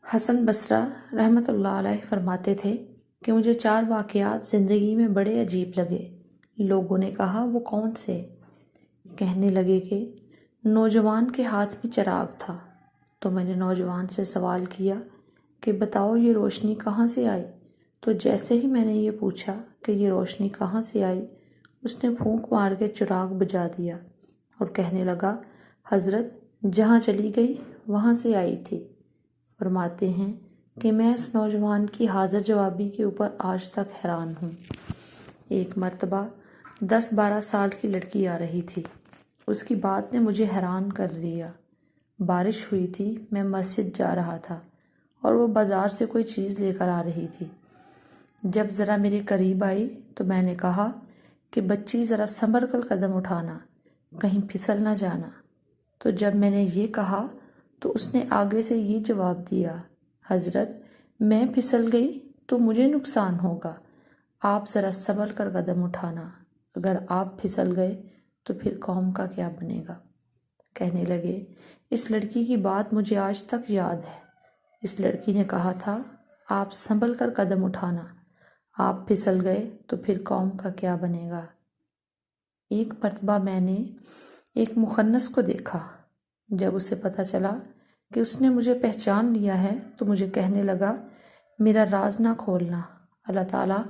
حسن بصری رحمۃ اللہ علیہ فرماتے تھے کہ مجھے 4 واقعات زندگی میں بڑے عجیب لگے۔ لوگوں نے کہا وہ کون سے؟ کہنے لگے کہ نوجوان کے ہاتھ میں چراغ تھا، تو میں نے نوجوان سے سوال کیا کہ بتاؤ یہ روشنی کہاں سے آئی؟ تو جیسے ہی میں نے یہ پوچھا کہ یہ روشنی کہاں سے آئی، اس نے پھونک مار کے چراغ بجھا دیا اور کہنے لگا حضرت جہاں چلی گئی وہاں سے آئی تھی۔ فرماتے ہیں کہ میں اس نوجوان کی حاضر جوابی کے اوپر آج تک حیران ہوں۔ ایک مرتبہ 10-12 سال کی لڑکی آ رہی تھی، اس کی بات نے مجھے حیران کر دیا۔ بارش ہوئی تھی، میں مسجد جا رہا تھا اور وہ بازار سے کوئی چیز لے کر آ رہی تھی۔ جب ذرا میرے قریب آئی تو میں نے کہا کہ بچی ذرا سنبھل کر قدم اٹھانا، کہیں پھسل نہ جانا۔ تو جب میں نے یہ کہا تو اس نے آگے سے یہ جواب دیا، حضرت میں پھسل گئی تو مجھے نقصان ہوگا، آپ ذرا سنبھل کر قدم اٹھانا، اگر آپ پھسل گئے تو پھر قوم کا کیا بنے گا؟ کہنے لگے اس لڑکی کی بات مجھے آج تک یاد ہے۔ اس لڑکی نے کہا تھا آپ سنبھل کر قدم اٹھانا، آپ پھسل گئے تو پھر قوم کا کیا بنے گا؟ ایک مرتبہ میں نے ایک مخنث کو دیکھا، جب اسے پتہ چلا کہ اس نے مجھے پہچان لیا ہے تو مجھے کہنے لگا میرا راز نہ کھولنا، اللہ تعالیٰ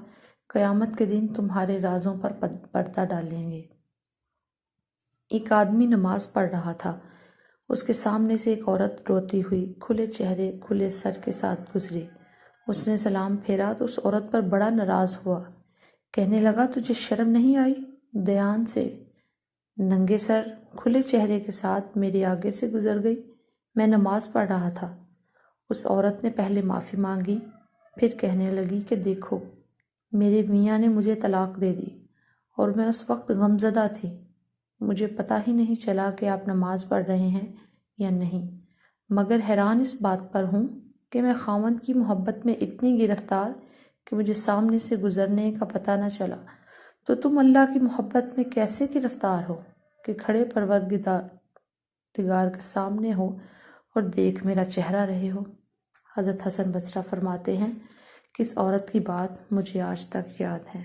قیامت کے دن تمہارے رازوں پر پردہ ڈالیں گے۔ ایک آدمی نماز پڑھ رہا تھا، اس کے سامنے سے ایک عورت روتی ہوئی کھلے چہرے کھلے سر کے ساتھ گزری۔ اس نے سلام پھیرا تو اس عورت پر بڑا ناراض ہوا، کہنے لگا تجھے شرم نہیں آئی؟ دھیان سے ننگے سر کھلے چہرے کے ساتھ میرے آگے سے گزر گئی، میں نماز پڑھ رہا تھا۔ اس عورت نے پہلے معافی مانگی، پھر کہنے لگی کہ دیکھو میرے میاں نے مجھے طلاق دے دی اور میں اس وقت غمزدہ تھی، مجھے پتہ ہی نہیں چلا کہ آپ نماز پڑھ رہے ہیں یا نہیں، مگر حیران اس بات پر ہوں کہ میں خاوند کی محبت میں اتنی گرفتار کہ مجھے سامنے سے گزرنے کا پتہ نہ چلا، تو تم اللہ کی محبت میں کیسے گرفتار ہو کہ کھڑے پروردگار کے سامنے ہو اور دیکھ میرا چہرہ رہے ہو؟ حضرت حسن بصری فرماتے ہیں کہ اس عورت کی بات مجھے آج تک یاد ہے۔